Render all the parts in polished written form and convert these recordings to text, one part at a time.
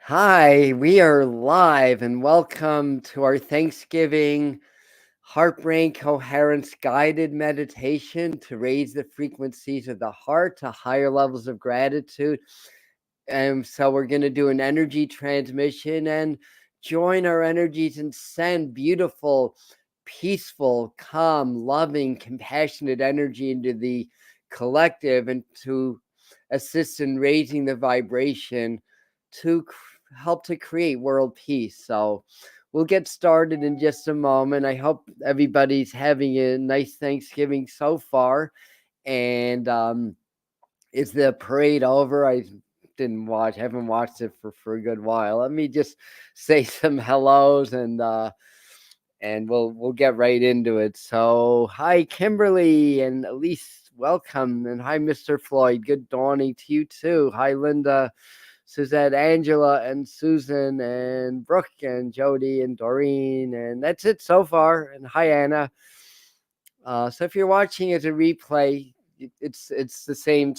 Hi, we are live and welcome to our Thanksgiving Heart-Brain Coherence guided meditation to raise the frequencies of the heart to higher levels of gratitude. And so we're going to do an energy transmission and join our energies and send beautiful, peaceful, calm, loving, compassionate energy into the collective and to assist in raising the vibration to help to create world peace. So we'll get started in just a moment. I hope everybody's having a nice Thanksgiving so far. And is the parade over? I haven't watched it for a good while. Let me just say some hellos and we'll get right into it. So hi Kimberly and Elise, welcome, and hi Mr. Floyd. Good dawning to you too. Hi Linda, Suzette, Angela, and Susan, and Brooke, and Jody, and Doreen, and that's it so far. And hi Anna. So if you're watching as a replay, it's the same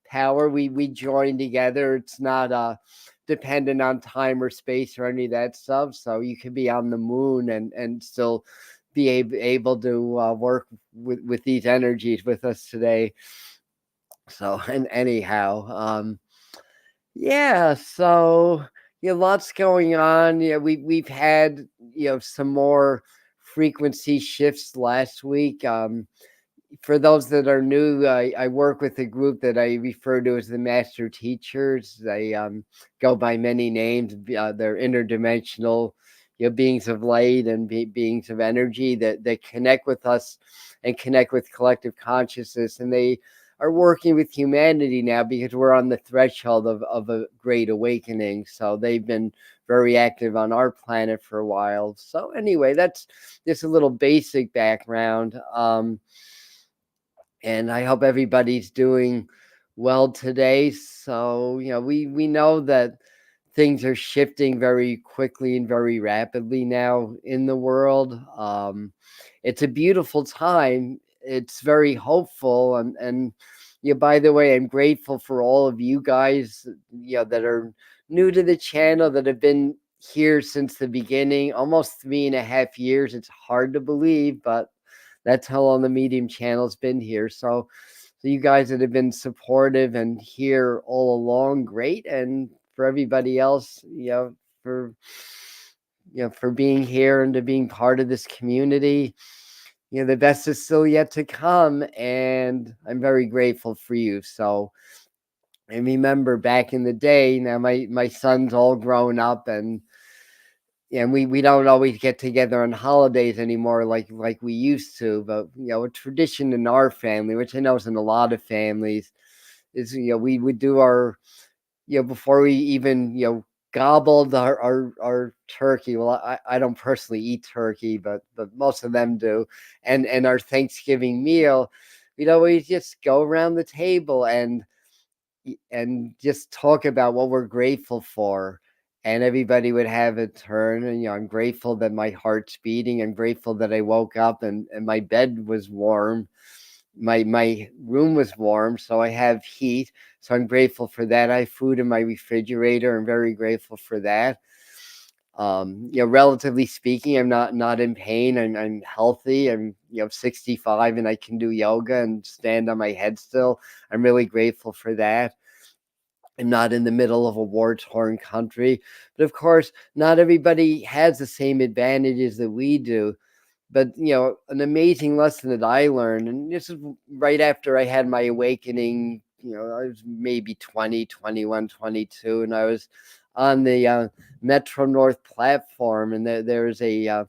power. We join together. It's not dependent on time or space or any of that stuff. So you could be on the moon and still be able to work with these energies with us today. So and anyhow, yeah. So lots going on. Yeah, we've had some more frequency shifts last week. For those that are new, I work with a group that I refer to as the Master Teachers. They go by many names. They're interdimensional, beings of light and beings of energy that connect with us and connect with collective consciousness. And they are working with humanity now because we're on the threshold of a great awakening. So they've been very active on our planet for a while. So anyway, that's just a little basic background. And I hope everybody's doing well today. So, we know that things are shifting very quickly and very rapidly now in the world. It's a beautiful time. It's very hopeful. And by the way, I'm grateful for all of you guys, that are new to the channel, that have been here since the beginning, almost 3.5 years. It's hard to believe, but that's how long the Medium channel's been here. So you guys that have been supportive and here all along, great. And for everybody else, for for being here and to being part of this community, the best is still yet to come. And I'm very grateful for you. So I remember back in the day, now my son's all grown up, and we don't always get together on holidays anymore like we used to. But a tradition in our family, which I know is in a lot of families, is we would do our before we even gobbled our turkey. Well, I don't personally eat turkey, but most of them do. And our Thanksgiving meal, we'd always just go around the table and just talk about what we're grateful for. And everybody would have a turn. And I'm grateful that my heart's beating. I'm grateful that I woke up and my bed was warm. My room was warm, so I have heat. So I'm grateful for that. I have food in my refrigerator. I'm very grateful for that. Relatively speaking, I'm not in pain. I'm healthy. I'm 65 and I can do yoga and stand on my head still. I'm really grateful for that. I'm not in the middle of a war-torn country. But of course, not everybody has the same advantages that we do. But, an amazing lesson that I learned, and this is right after I had my awakening, I was maybe 20, 21, 22, and I was on the Metro North platform, and there was a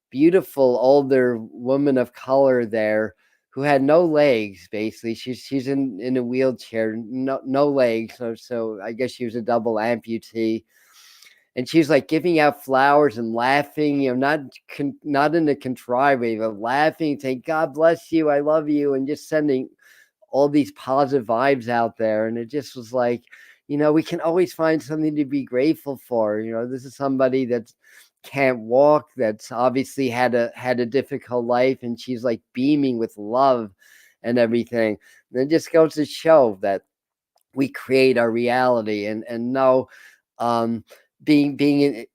beautiful older woman of color there who had no legs. Basically, she's in a wheelchair, no legs. So I guess she was a double amputee, and she's like giving out flowers and laughing, not in a contrived way, but laughing, saying "God bless you, I love you," and just sending all these positive vibes out there. And it just was like, we can always find something to be grateful for. This is somebody that can't walk, that's obviously had a difficult life, and she's like beaming with love and everything. And it just goes to show that we create our reality. And no, um, being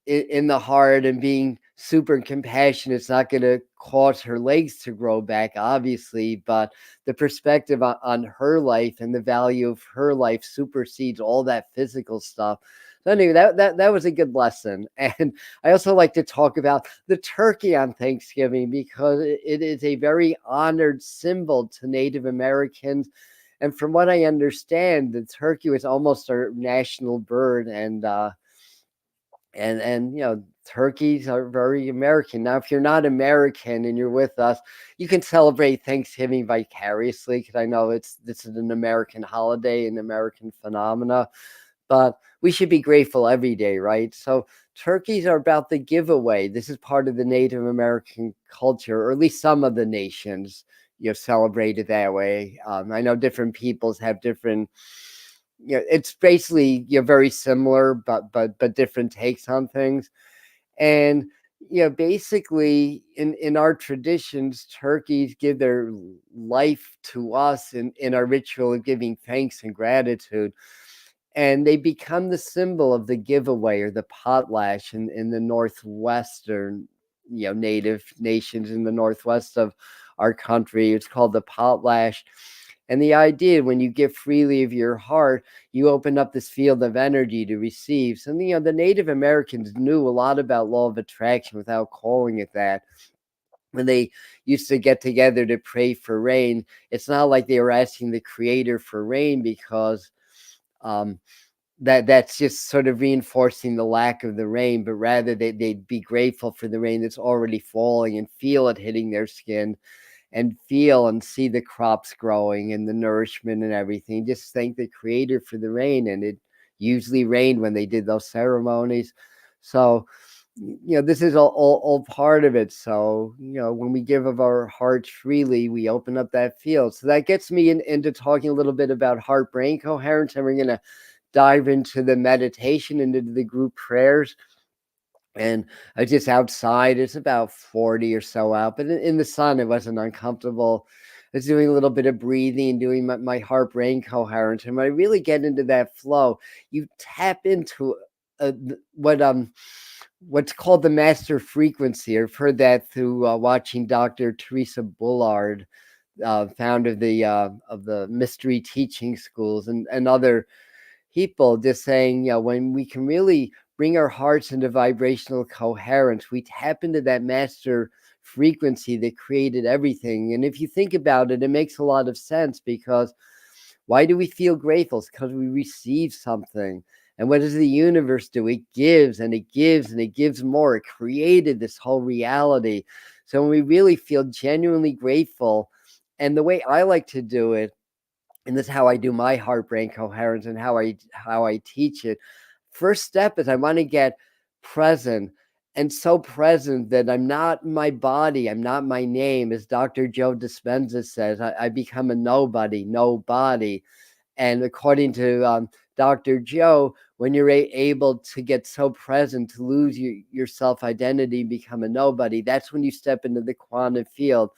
in the heart and being super compassionate. It's not going to cause her legs to grow back, obviously, but the perspective on her life and the value of her life supersedes all that physical stuff. So anyway, that was a good lesson. And I also like to talk about the turkey on Thanksgiving because it is a very honored symbol to Native Americans. And from what I understand, the turkey was almost our national bird, and turkeys are very American. Now, if you're not American and you're with us, you can celebrate Thanksgiving vicariously because I know this is an American holiday, an American phenomena, but we should be grateful every day, right? So turkeys are about the giveaway. This is part of the Native American culture, or at least some of the nations, celebrate it that way. I know different peoples have different. It's basically very similar, but different takes on things. And basically in our traditions, turkeys give their life to us in our ritual of giving thanks and gratitude, and they become the symbol of the giveaway or the potlatch in the northwestern, native nations in the northwest of our country. It's called the potlatch. And the idea, when you give freely of your heart, you open up this field of energy to receive. So the Native Americans knew a lot about law of attraction without calling it that. When they used to get together to pray for rain, it's not like they were asking the creator for rain, because um, that's just sort of reinforcing the lack of the rain, but rather they'd be grateful for the rain that's already falling and feel it hitting their skin and feel and see the crops growing and the nourishment and everything. Just thank the creator for the rain. And it usually rained when they did those ceremonies. So, this is all part of it. So, when we give of our hearts freely, we open up that field. So that gets me into talking a little bit about heart-brain coherence. And we're going to dive into the meditation, into the group prayers. And I was just outside. It's about 40 or so out, but in the sun, it wasn't uncomfortable. I was doing a little bit of breathing, doing my heart-brain coherence. And when I really get into that flow, you tap into what's called the master frequency. I've heard that through watching Dr. Teresa Bullard, founder of the mystery teaching schools, and other people, just saying, when we can really bring our hearts into vibrational coherence, we tap into that master frequency that created everything. And if you think about it, it makes a lot of sense, because why do we feel grateful? It's because we receive something. And what does the universe do? It gives and it gives and it gives more. It created this whole reality. So when we really feel genuinely grateful, and the way I like to do it, and this is how I do my heart-brain coherence and how I teach it. First step is I want to get present, and so present that I'm not my body, I'm not my name. As Dr. Joe Dispenza says, I become a nobody. And according to Dr. Joe, when you're able to get so present, to lose your self-identity, become a nobody, that's when you step into the quantum field.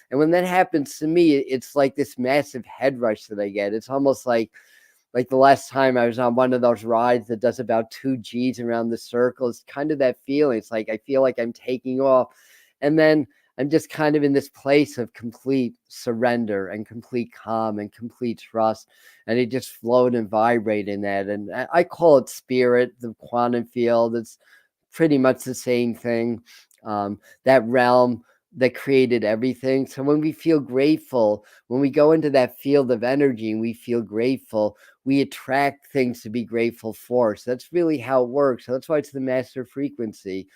And when that happens to me, it's like this massive head rush that I get. It's almost like the last time I was on one of those rides that does about 2 Gs around the circle. It's kind of that feeling. It's like I feel like I'm taking off. And then I'm just kind of in this place of complete surrender and complete calm and complete trust. And it just flowed and vibrated in that. And I call it spirit, the quantum field. It's pretty much the same thing. That realm that created everything. So when we feel grateful, when we go into that field of energy and we feel grateful, we attract things to be grateful for. So that's really how it works. So that's why it's the master frequency.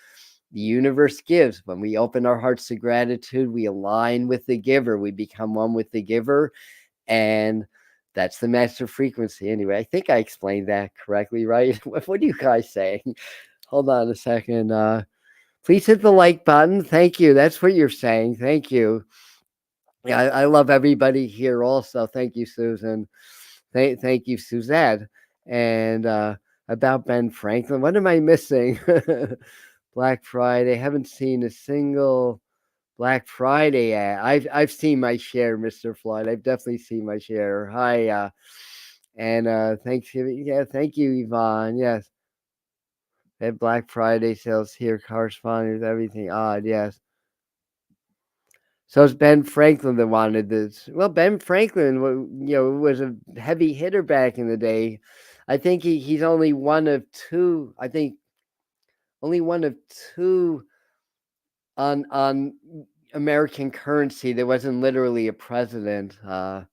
The universe gives. When we open our hearts to gratitude, we align with the giver. We become one with the giver. And that's the master frequency. Anyway, I think I explained that correctly, right? What are you guys saying? Hold on a second. Please hit the like button. Thank you. That's what you're saying. Thank you. Yeah, I love everybody here also. Thank you, Susan. Thank you, Suzette. And about Ben Franklin, what am I missing? Black Friday. Haven't seen a single Black Friday ad. I've seen my share, Mr. Floyd. I've definitely seen my share. Hi, and Thanksgiving. Yeah, thank you, Yvonne. Yes. Had Black Friday sales here corresponding with everything odd, yes. So it's Ben Franklin that wanted this. Well, Ben Franklin, was a heavy hitter back in the day. I think he's only one of two. I think only one of two on American currency that wasn't literally a president. I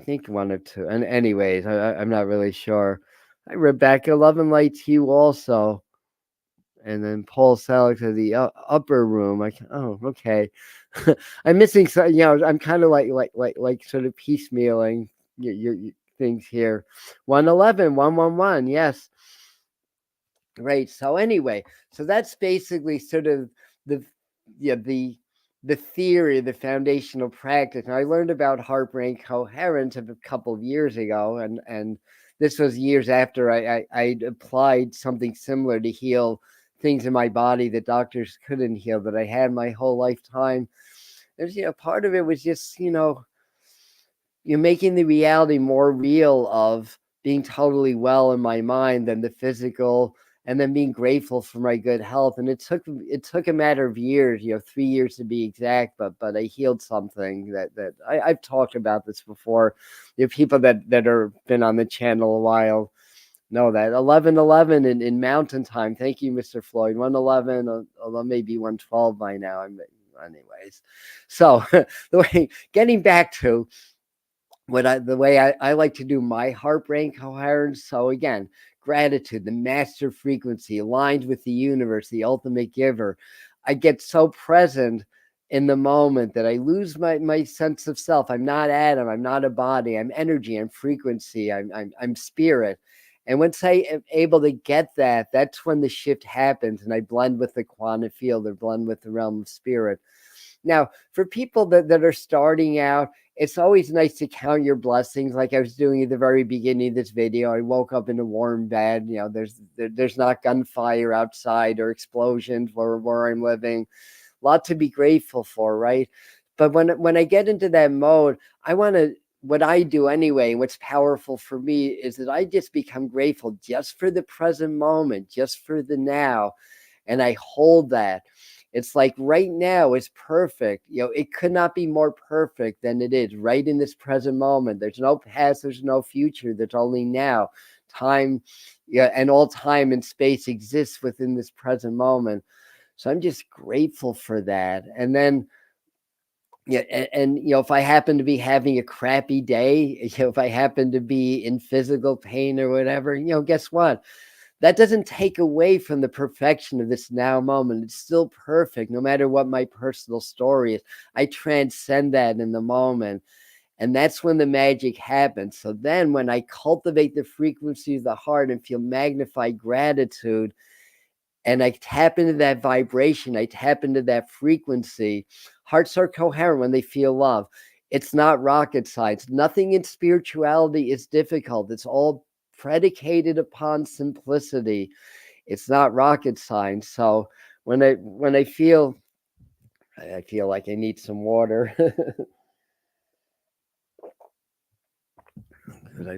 think one of two. And anyways, I'm not really sure. Hi, Rebecca. Love and light to you also. And then Paul Selleck to the upper room. Oh, okay. I'm missing some. I'm kind of like sort of piecemealing your things here. 111, 111. Yes. Right. So anyway, so that's basically sort of the yeah the theory, the foundational practice. And I learned about heart-brain coherence a couple of years ago, and this was years after I'd applied something similar to heal things in my body that doctors couldn't heal, that I had my whole lifetime. There's part of it was just you're making the reality more real of being totally well in my mind than the physical, and then being grateful for my good health. And it took a matter of years, 3 years to be exact, but I healed something that I've talked about this before. People that are been on the channel a while know that 11:11 in Mountain Time. Thank you, Mr. Floyd. 1:11, although maybe 1:12 by now. Anyways. So getting back to the way I like to do my heart-brain coherence. So again, gratitude, the master frequency, aligned with the universe, the ultimate giver. I get so present in the moment that I lose my sense of self. I'm not Adam. I'm not a body. I'm energy. I'm frequency. I'm spirit. And once I am able to get that, that's when the shift happens, and I blend with the quantum field, or blend with the realm of spirit. Now, for people that are starting out, it's always nice to count your blessings, like I was doing at the very beginning of this video. I woke up in a warm bed. There's not gunfire outside or explosions where I'm living. A lot to be grateful for, right? But when I get into that mode, what I do anyway, what's powerful for me is that I just become grateful just for the present moment, just for the now. And I hold that. It's like right now is perfect. It could not be more perfect than it is right in this present moment. There's no past, there's no future. There's only now. Time, and all time and space exists within this present moment. So I'm just grateful for that. And then, and if I happen to be having a crappy day, if I happen to be in physical pain or whatever, guess what? That doesn't take away from the perfection of this now moment. It's still perfect, no matter what my personal story is. I transcend that in the moment. And that's when the magic happens. So then when I cultivate the frequency of the heart and feel magnified gratitude, and I tap into that vibration, I tap into that frequency, hearts are coherent when they feel love. It's not rocket science. Nothing in spirituality is difficult. It's all predicated upon simplicity. It's not rocket science. So when I feel like I need some water.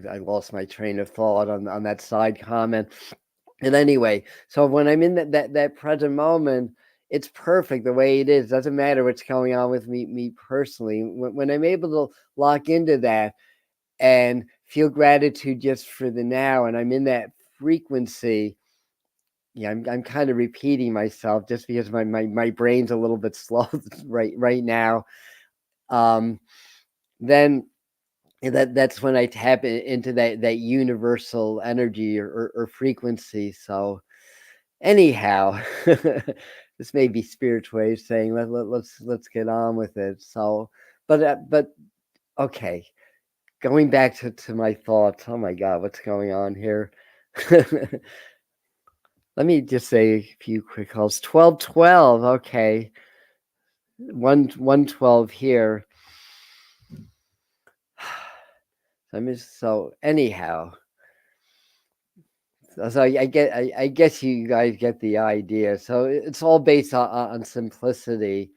I lost my train of thought on that side comment. And anyway, so when I'm in that present moment, it's perfect the way it is. Doesn't matter what's going on with me personally. When I'm able to lock into that and feel gratitude just for the now, and I'm in that frequency. Yeah, I'm kind of repeating myself just because my brain's a little bit slow right now. Then that's when I tap into that universal energy or frequency. So anyhow, this may be spiritual way of saying let's get on with it. So, but okay, going back to my thoughts. Oh my God, what's going on here? Let me just say a few quick calls. 1212. Okay. 112 here. So anyhow. So I guess you guys get the idea. So it's all based on simplicity.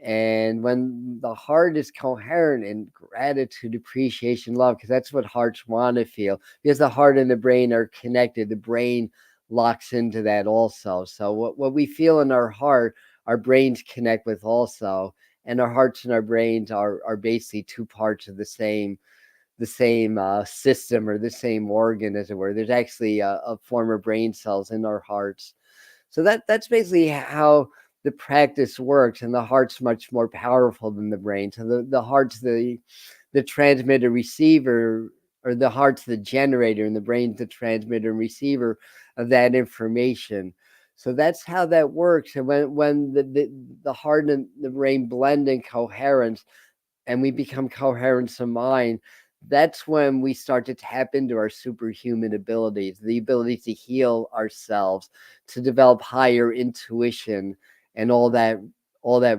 And when the heart is coherent in gratitude, appreciation, love, because that's what hearts want to feel, because the heart and the brain are connected. The brain locks into that also. So what we feel in our heart, our brains connect with also, and our hearts and our brains are basically two parts of the same system, or the same organ, as it were. There's actually a form of brain cells in our hearts. So that's basically how the practice works, and the heart's much more powerful than the brain. So the heart's the transmitter receiver, or the heart's the generator, and the brain's the transmitter and receiver of that information. So that's how that works. And when the heart and the brain blend in coherence, and we become coherence of mind, that's when we start to tap into our superhuman abilities, the ability to heal ourselves, to develop higher intuition, and all that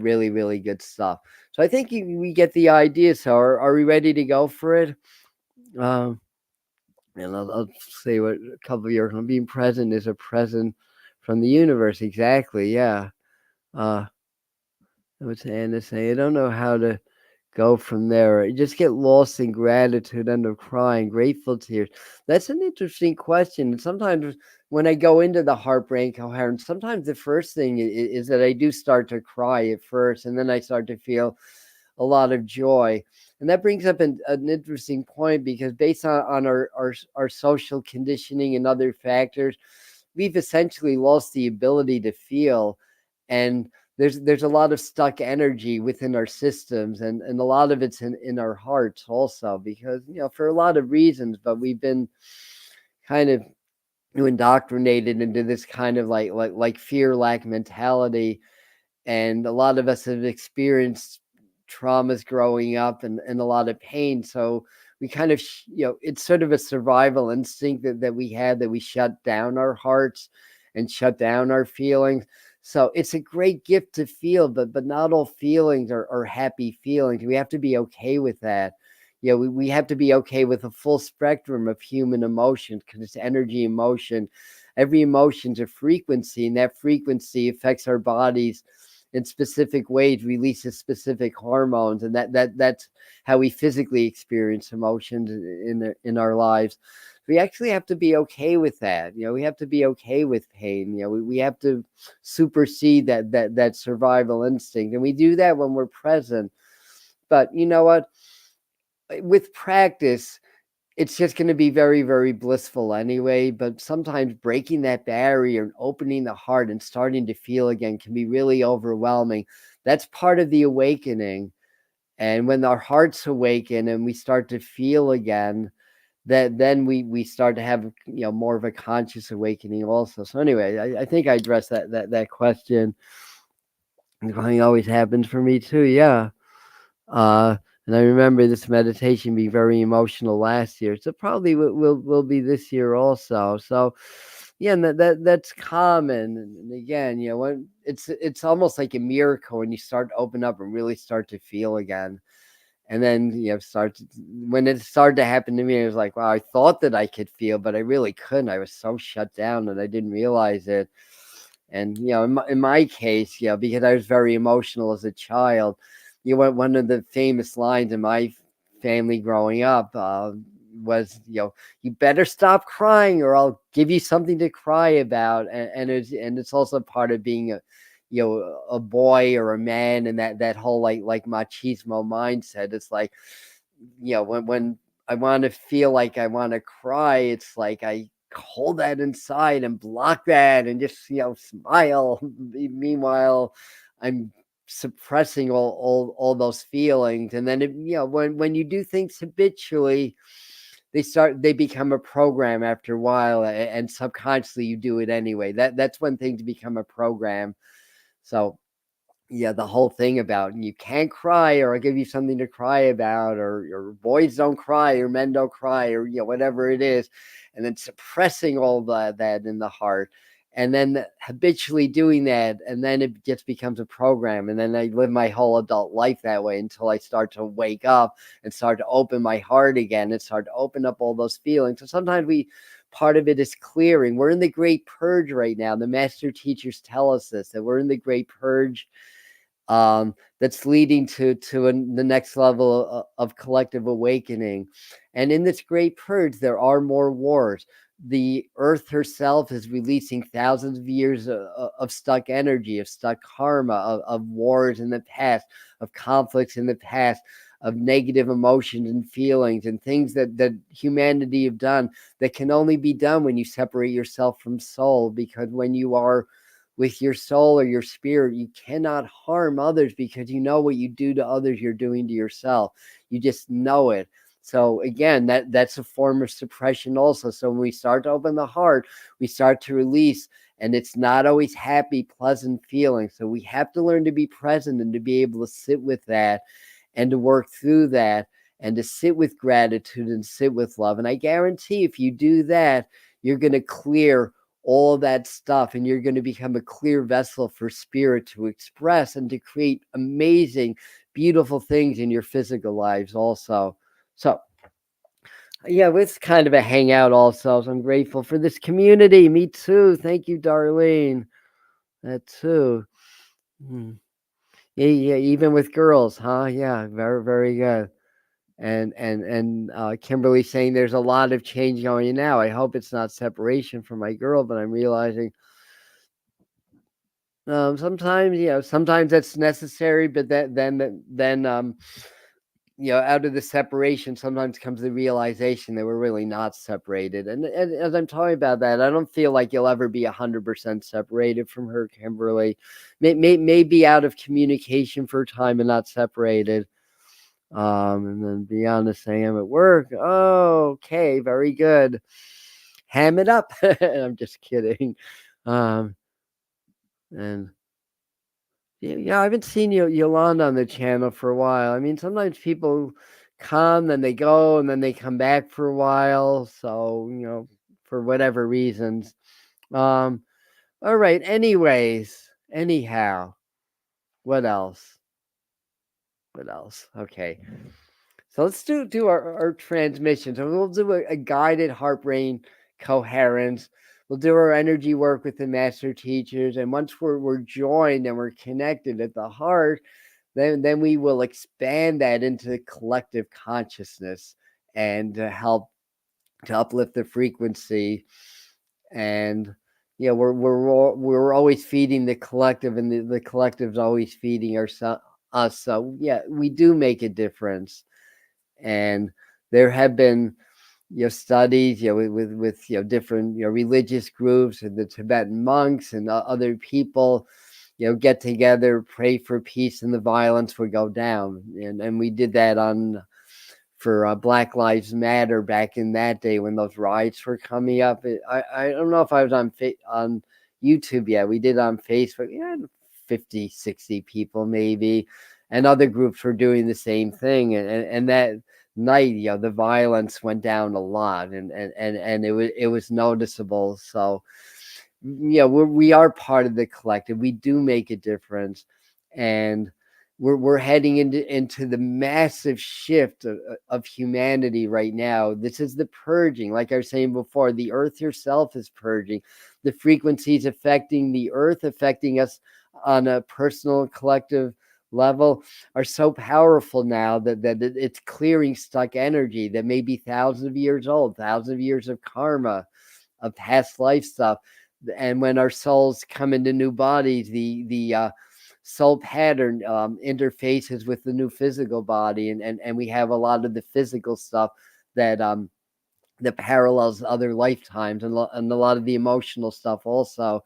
really, really good stuff. So I think we get the idea. So are we ready to go for it? And I'll say what a couple of years. Being present is a present from the universe. Exactly. Yeah. What's Anna say? I don't know how to go from there. Just get lost in gratitude, end up crying, grateful tears. That's an interesting question. And sometimes when I go into the Heart-Brain Coherence, sometimes the first thing is that I do start to cry at first, and then I start to feel a lot of joy. And that brings up an interesting point, because based on our social conditioning and other factors, we've essentially lost the ability to feel. And there's a lot of stuck energy within our systems, and a lot of it's in our hearts also, because for a lot of reasons, but we've been kind of indoctrinated into this kind of like fear lack mentality. And a lot of us have experienced traumas growing up, and a lot of pain. So we kind of it's sort of a survival instinct that we had, that we shut down our hearts and shut down our feelings. So it's a great gift to feel, but not all feelings are happy feelings. We have to be okay with that. We have to be okay with a full spectrum of human emotions, because it's energy, emotion. Every emotion's a frequency, and that frequency affects our bodies in specific ways, releases specific hormones, and that's how we physically experience emotions in our lives. We actually have to be okay with that. We have to be okay with pain. We have to supersede that survival instinct, and we do that when we're present. But you know what? With practice, it's just going to be very, very blissful anyway. But sometimes breaking that barrier and opening the heart and starting to feel again can be really overwhelming. That's part of the awakening. And when our hearts awaken and we start to feel again, then we start to have more of a conscious awakening also. So anyway, I think I addressed that question. It always happens for me too. Yeah. And I remember this meditation being very emotional last year, so probably will be this year also. So, yeah, and that's common. And again, when it's almost like a miracle when you start to open up and really start to feel again. And then when it started to happen to me, it was like, wow, I thought that I could feel, but I really couldn't. I was so shut down and I didn't realize it. And in my case, because I was very emotional as a child, one of the famous lines in my family growing up was, you better stop crying or I'll give you something to cry about. And it's also part of being a boy or a man, and that whole like machismo mindset. It's like, when I want to feel like I want to cry, it's like I hold that inside and block that and just smile. Meanwhile, I'm suppressing all those feelings. And then when you do things habitually, they become a program after a while, and subconsciously you do it anyway. That's when things become a program. So yeah, the whole thing about you can't cry or I'll give you something to cry about, or boys don't cry or men don't cry, or whatever it is, and then suppressing all that in the heart, and then habitually doing that, and then it just becomes a program. And then I live my whole adult life that way until I start to wake up and start to open my heart again and start to open up all those feelings. So sometimes part of it is clearing. We're in the great purge right now. The master teachers tell us this, that we're in the great purge, that's leading to the next level of collective awakening. And in this great purge, there are more wars. the earth herself is releasing thousands of years of stuck energy, of stuck karma, of wars in the past, of conflicts in the past, of negative emotions and feelings and things that humanity have done that can only be done when you separate yourself from soul. Because when you are with your soul or your spirit, you cannot harm others, because you know what you do to others, you're doing to yourself. You just know it. So again, that's a form of suppression also. So when we start to open the heart, we start to release, and it's not always happy, pleasant feelings. So we have to learn to be present and to be able to sit with that and to work through that and to sit with gratitude and sit with love. And I guarantee if you do that, you're going to clear all that stuff, and you're going to become a clear vessel for spirit to express and to create amazing, beautiful things in your physical lives also. So yeah, it's kind of a hangout also. So I'm grateful for this community. Me too. Thank you, Darlene. That too. Yeah, even with girls, huh? Yeah, very, very good. And Kimberly saying there's a lot of change going on now. I hope it's not separation from my girl, but I'm realizing sometimes, sometimes that's necessary, but then out of the separation sometimes comes the realization that we're really not separated. And as I'm talking about that, I don't feel like you'll ever be 100% separated from her, Kimberly. Maybe out of communication for a time and not separated. And then beyond the saying I'm at work. Oh, okay, very good. Ham it up. I'm just kidding. And yeah, I haven't seen Yolanda on the channel for a while. I mean, sometimes people come, then they go, and then they come back for a while. So, for whatever reasons. All right. Anyhow, what else? Okay. So let's do our transmission. So we'll do a guided heart-brain coherence. We'll do our energy work with the master teachers. And once we're joined and we're connected at the heart, then we will expand that into collective consciousness and to help to uplift the frequency. And we're always feeding the collective, and the collective's always feeding us. So yeah, we do make a difference. And there have been studies with different religious groups, and the Tibetan monks and other people get together, pray for peace, and the violence would go down. And we did that for Black Lives Matter back in that day when those riots were coming up. I don't know if I was on YouTube yet. We did on Facebook. 50, 60 people maybe, and other groups were doing the same thing. And that night, the violence went down a lot, and it was noticeable. So we are part of the collective. We do make a difference, and we're heading into the massive shift of humanity right now. This is the purging. Like I was saying before, the earth herself is purging. The frequencies affecting the earth, affecting us on a personal, collective level, are so powerful now that it's clearing stuck energy that may be thousands of years old, thousands of years of karma, of past life stuff. And when our souls come into new bodies, the soul pattern interfaces with the new physical body, and we have a lot of the physical stuff that parallels other lifetimes, and a lot of the emotional stuff also.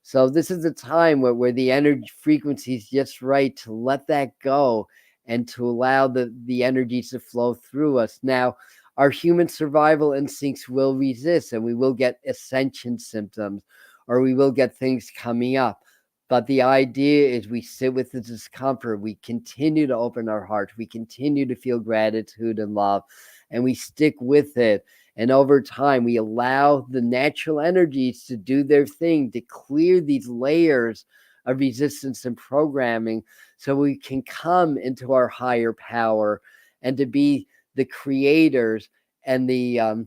So this is a time where the energy frequency is just right to let that go and to allow the energies to flow through us. Now, our human survival instincts will resist, and we will get ascension symptoms, or we will get things coming up. But the idea is we sit with the discomfort, we continue to open our hearts, we continue to feel gratitude and love, and we stick with it. And over time, we allow the natural energies to do their thing, to clear these layers of resistance and programming, so we can come into our higher power and to be the creators and the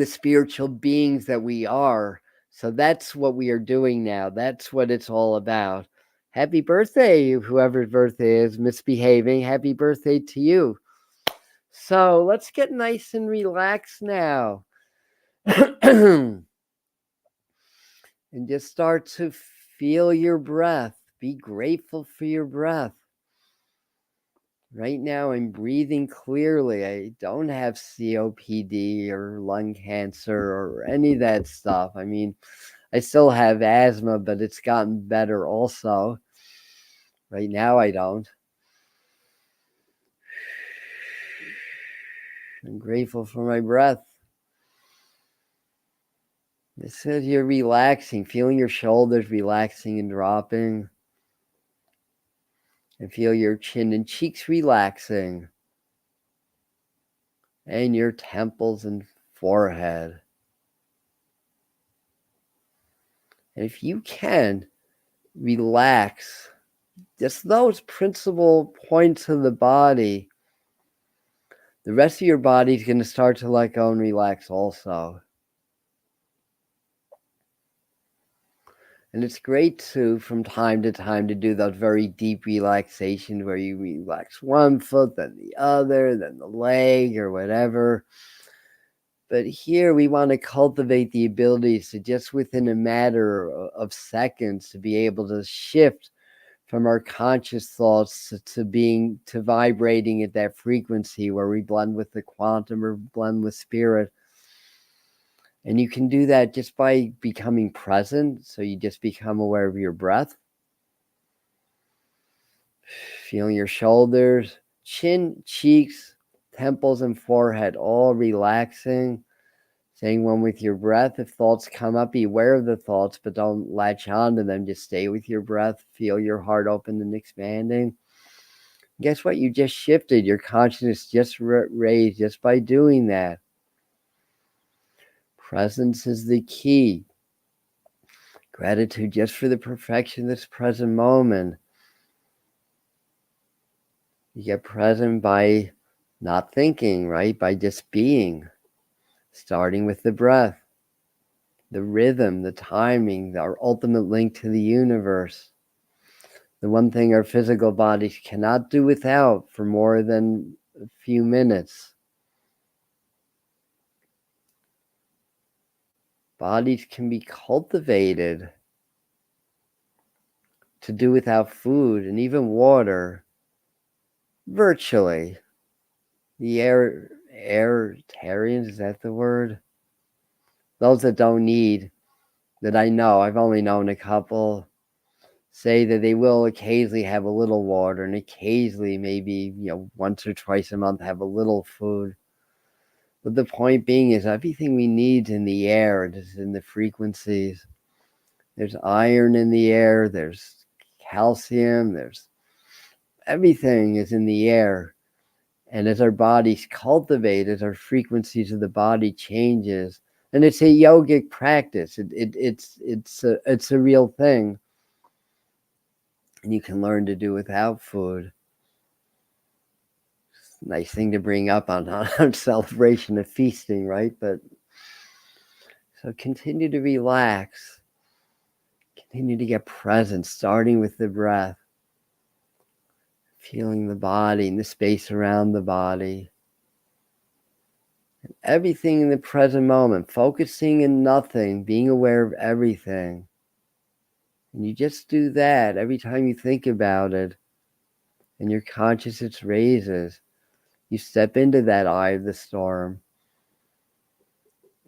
spiritual beings that we are. So that's what we are doing now. That's what it's all about. Happy birthday, whoever's birthday is misbehaving. Happy birthday to you. So let's get nice and relaxed now. And just start to feel your breath. Be grateful for your breath. Right now, I'm breathing clearly. I don't have COPD or lung cancer or any of that stuff. I mean, I still have asthma, but it's gotten better also. Right now, I don't. I'm grateful for my breath. It says you're relaxing, feeling your shoulders relaxing and dropping. And feel your chin and cheeks relaxing. And your temples and forehead. And if you can, relax just those principal points of the body. The rest of your body is going to start to let go and relax also. And it's great to, from time to time, to do those very deep relaxations where you relax one foot, then the other, then the leg or whatever. But here we want to cultivate the abilities to just within a matter of seconds to be able to shift from our conscious thoughts to vibrating at that frequency where we blend with the quantum or blend with spirit. And you can do that just by becoming present. So you just become aware of your breath, feeling your shoulders, chin, cheeks, temples, and forehead all relaxing. Staying one with your breath. If thoughts come up, be aware of the thoughts, but don't latch on to them. Just stay with your breath. Feel your heart open and expanding. Guess what? You just shifted. Your consciousness just raised just by doing that. Presence is the key. Gratitude just for the perfection of this present moment. You get present by not thinking, right? By just being. Starting with the breath, the rhythm, the timing, our ultimate link to the universe. The one thing our physical bodies cannot do without for more than a few minutes. Bodies can be cultivated to do without food and even water, virtually. The airtarians, is that the word? Those that don't need, that I know, I've only known a couple, say that they will occasionally have a little water and occasionally maybe, once or twice a month have a little food. But the point being is everything we need in the air. It is in the frequencies. There's iron in the air. There's calcium. There's everything is in the air. And as our bodies cultivate, as our frequencies of the body changes, and it's a yogic practice. It's a real thing. And you can learn to do without food. Nice thing to bring up on celebration of feasting, right? But so continue to relax. Continue to get present, starting with the breath. Feeling the body and the space around the body. And everything in the present moment. Focusing in nothing, being aware of everything. And you just do that every time you think about it. And your consciousness raises. You step into that eye of the storm.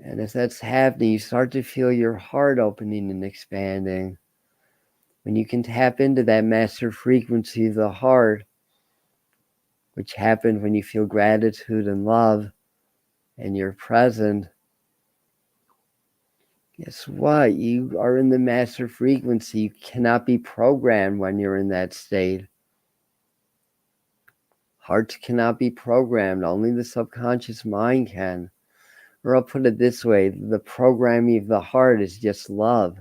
And as that's happening, you start to feel your heart opening and expanding. When you can tap into that master frequency of the heart, which happens when you feel gratitude and love, and you're present, guess what? You are in the master frequency. You cannot be programmed when you're in that state. Hearts cannot be programmed. Only the subconscious mind can. Or I'll put it this way, the programming of the heart is just love.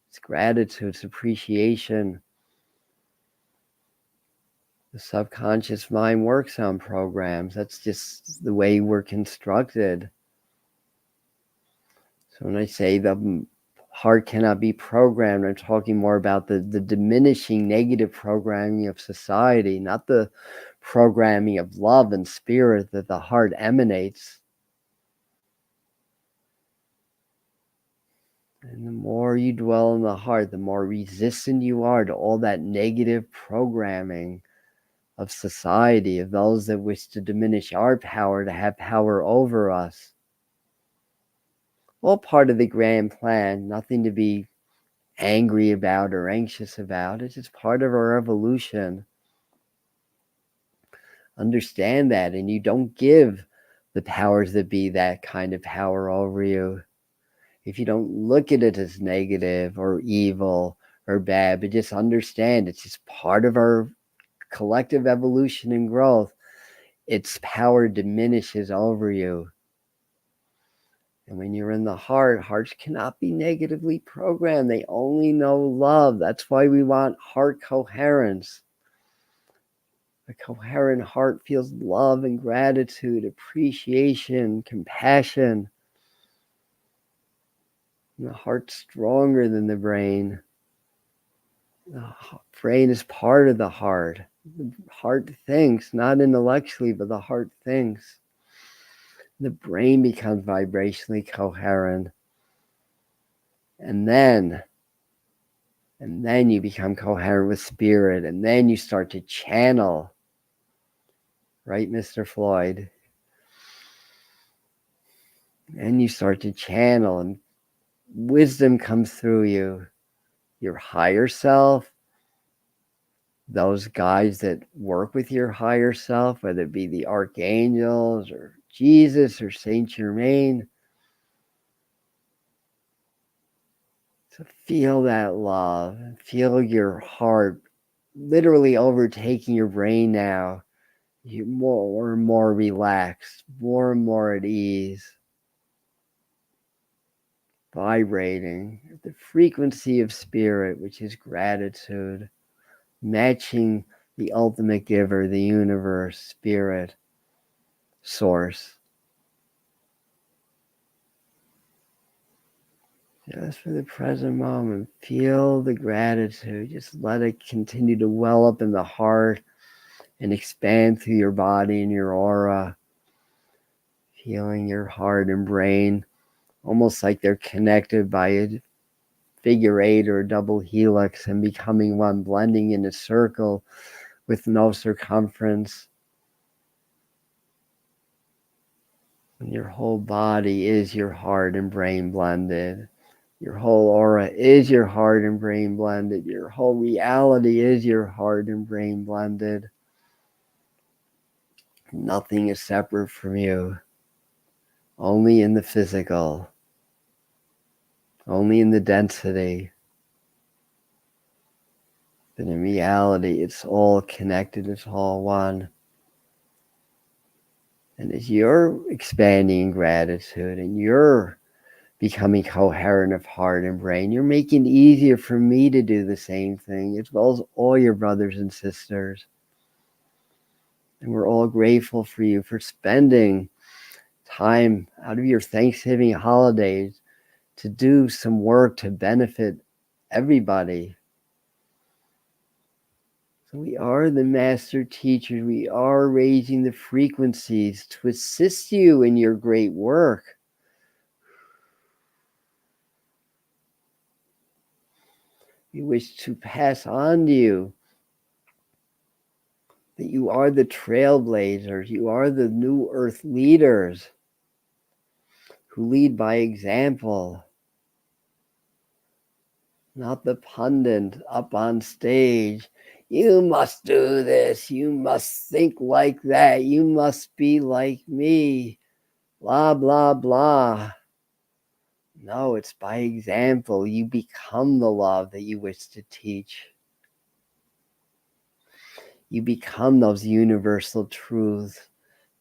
It's gratitude, it's appreciation. The subconscious mind works on programs. That's just the way we're constructed. So when I say the heart cannot be programmed, I'm talking more about the diminishing negative programming of society, not the programming of love and spirit that the heart emanates. And the more you dwell in the heart, the more resistant you are to all that negative programming of society, of those that wish to diminish our power, to have power over us. All part of the grand plan, nothing to be angry about or anxious about. It's just part of our evolution. Understand that, and you don't give the powers that be that kind of power over you. If you don't look at it as negative or evil or bad, but just understand it's just part of our collective evolution and growth, its power diminishes over you. And when you're in the heart, hearts cannot be negatively programmed. They only know love. That's why we want heart coherence. A coherent heart feels love and gratitude, appreciation, compassion. And the heart's stronger than the brain. The brain is part of the heart. The heart thinks, not intellectually, but the heart thinks. The brain becomes vibrationally coherent. And then you become coherent with spirit. And then you start to channel. Right, Mr. Floyd? And you start to channel, and wisdom comes through you. Your higher self, those guides that work with your higher self, whether it be the archangels or Jesus or Saint Germain, to feel that love, feel your heart literally overtaking your brain now. You're more and more relaxed, more and more at ease, vibrating at the frequency of spirit, which is gratitude, matching the ultimate giver, the universe, spirit, source. Just for the present moment, feel the gratitude. Just let it continue to well up in the heart and expand through your body and your aura. Feeling your heart and brain almost like they're connected by a figure eight or a double helix and becoming one, blending in a circle with no circumference. And your whole body is your heart and brain blended. Your whole aura is your heart and brain blended. Your whole reality is your heart and brain blended. Nothing is separate from you. Only in the physical. Only in the density. But in reality, it's all connected. It's all one. And as you're expanding in gratitude and you're becoming coherent of heart and brain, you're making it easier for me to do the same thing, as well as all your brothers and sisters. And we're all grateful for you for spending time out of your Thanksgiving holidays to do some work to benefit everybody. So we are the master teachers. We are raising the frequencies to assist you in your great work. We wish to pass on to you that you are the trailblazers. You are the new earth leaders who lead by example. Not the pundit up on stage. You must do this. You must think like that. You must be like me. Blah, blah, blah. No, it's by example. You become the love that you wish to teach. You become those universal truths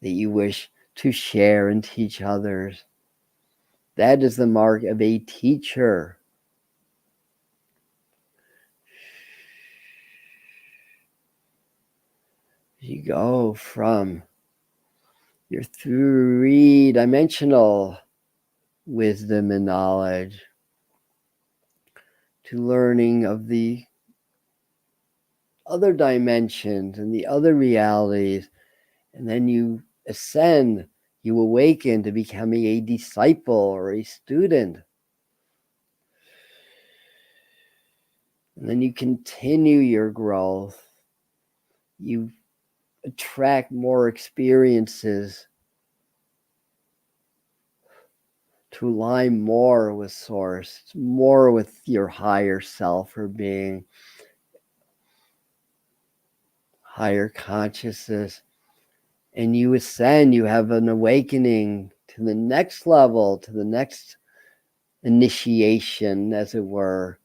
that you wish to share and teach others. That is the mark of a teacher. You go from your three-dimensional wisdom and knowledge to learning of the other dimensions and the other realities, and then you ascend, you awaken to becoming a disciple or a student. And then you continue your growth. You attract more experiences to align more with Source, more with your higher self or being, higher consciousness. And you ascend, you have an awakening to the next level, to the next initiation, as it were.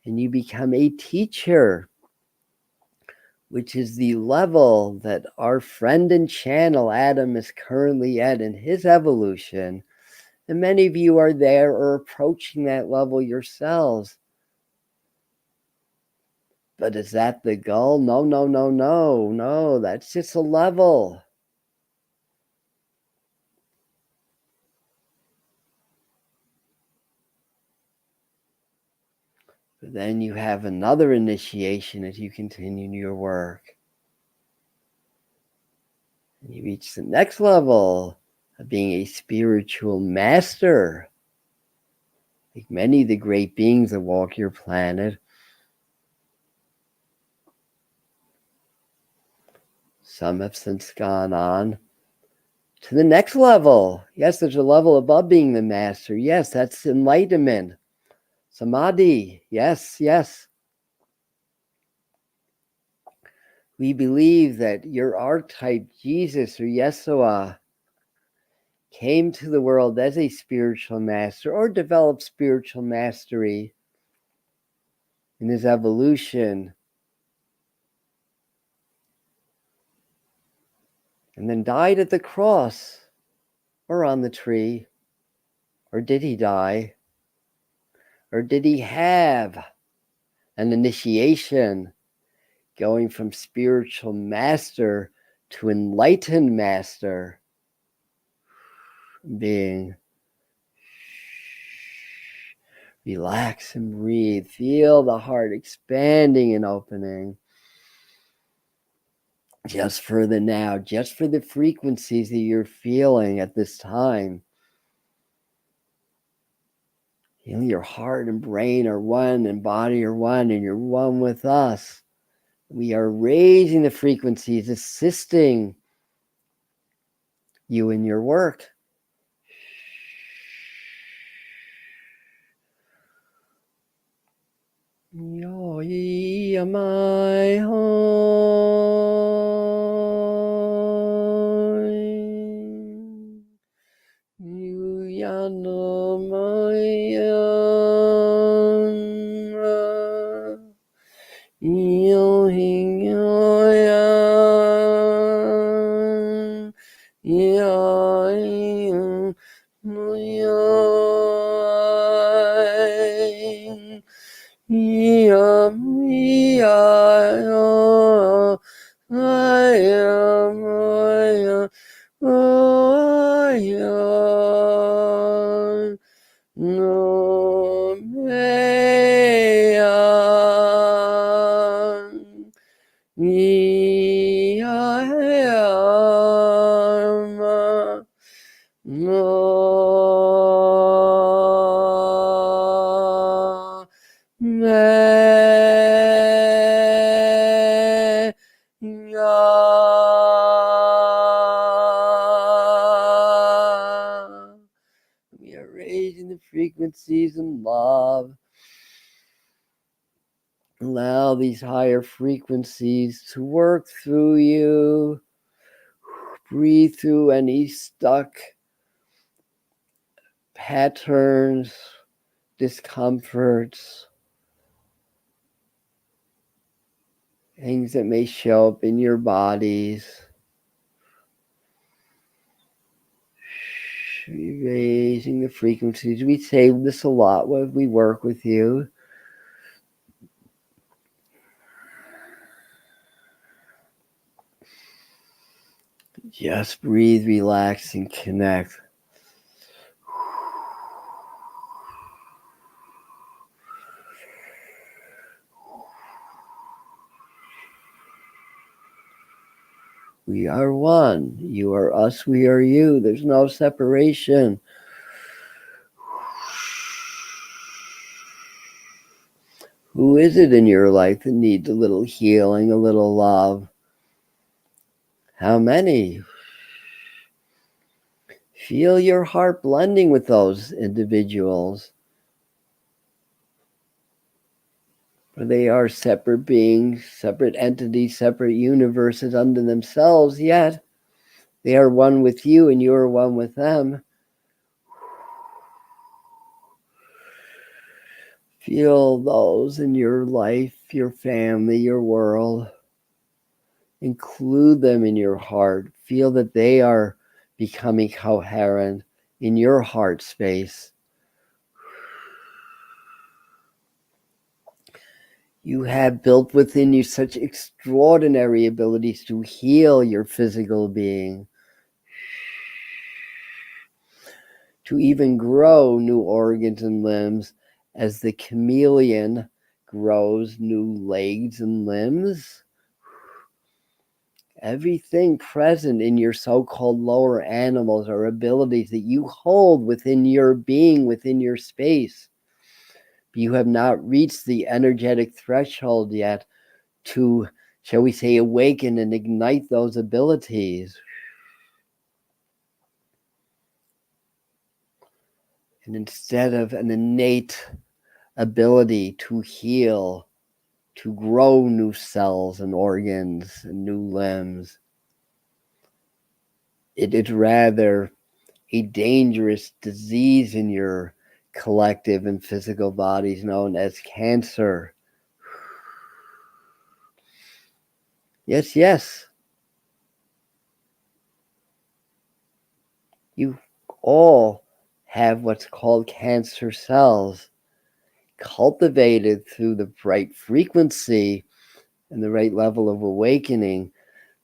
And you become a teacher, which is the level that our friend and channel Adam is currently at in his evolution. And many of you are there or approaching that level yourselves. But is that the goal? No, no, no, no, no. That's just a level. But then you have another initiation as you continue your work. And you reach the next level of being a spiritual master. Like many of the great beings that walk your planet. Some have since gone on to the next level. Yes, there's a level above being the master. Yes, that's enlightenment. Samadhi. Yes, yes. We believe that your archetype, Jesus or Yeshua, came to the world as a spiritual master or developed spiritual mastery in his evolution, and then died at the cross or on the tree. Or did he die? Or did he have an initiation going from spiritual master to enlightened master being? Relax and breathe. Feel the heart expanding and opening. Just for the now, just for the frequencies that you're feeling at this time. Your heart and brain are one, and body are one, and you're one with us. We are raising the frequencies, assisting you in your work. Yo yi my hoi, you ya no my yo hing yo ya no We are raising the frequencies in love. Allow these higher frequencies to work through you. Breathe through any stuck patterns, discomforts, things that may show up in your bodies. Raising the frequencies. We say this a lot when we work with you. Just breathe, relax, and connect. We are one. You are us, we are you. There's no separation. Who is it in your life that needs a little healing, a little love? How many? Feel your heart blending with those individuals. For they are separate beings, separate entities, separate universes unto themselves, yet they are one with you and you are one with them. Feel those in your life, your family, your world. Include them in your heart. Feel that they are becoming coherent in your heart space. You have built within you such extraordinary abilities to heal your physical being, to even grow new organs and limbs as the chameleon grows new legs and limbs. Everything present in your so-called lower animals are abilities that you hold within your being, within your space. But you have not reached the energetic threshold yet to, shall we say, awaken and ignite those abilities. And instead of an innate ability to heal, to grow new cells and organs and new limbs, it is rather a dangerous disease in your collective and physical bodies known as cancer. Yes, yes. You all have what's called cancer cells, cultivated through the right frequency and the right level of awakening.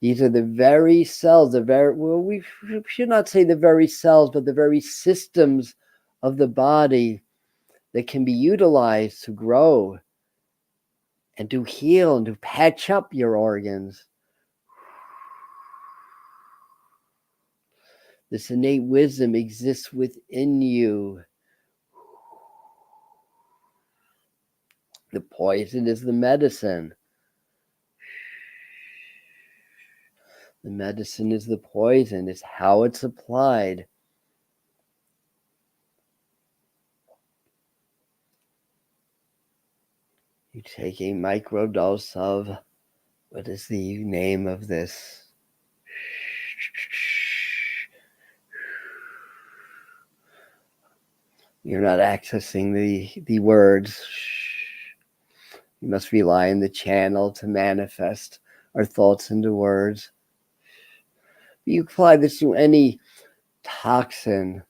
These are the very cells, we should not say the very cells, but the very systems of the body that can be utilized to grow and to heal and to patch up your organs. This innate wisdom exists within you. The poison is the medicine. The medicine is the poison. It's how it's applied. You take a microdose of, what is the name of this? You're not accessing the words. You must rely on the channel to manifest our thoughts into words. You apply this to any toxin,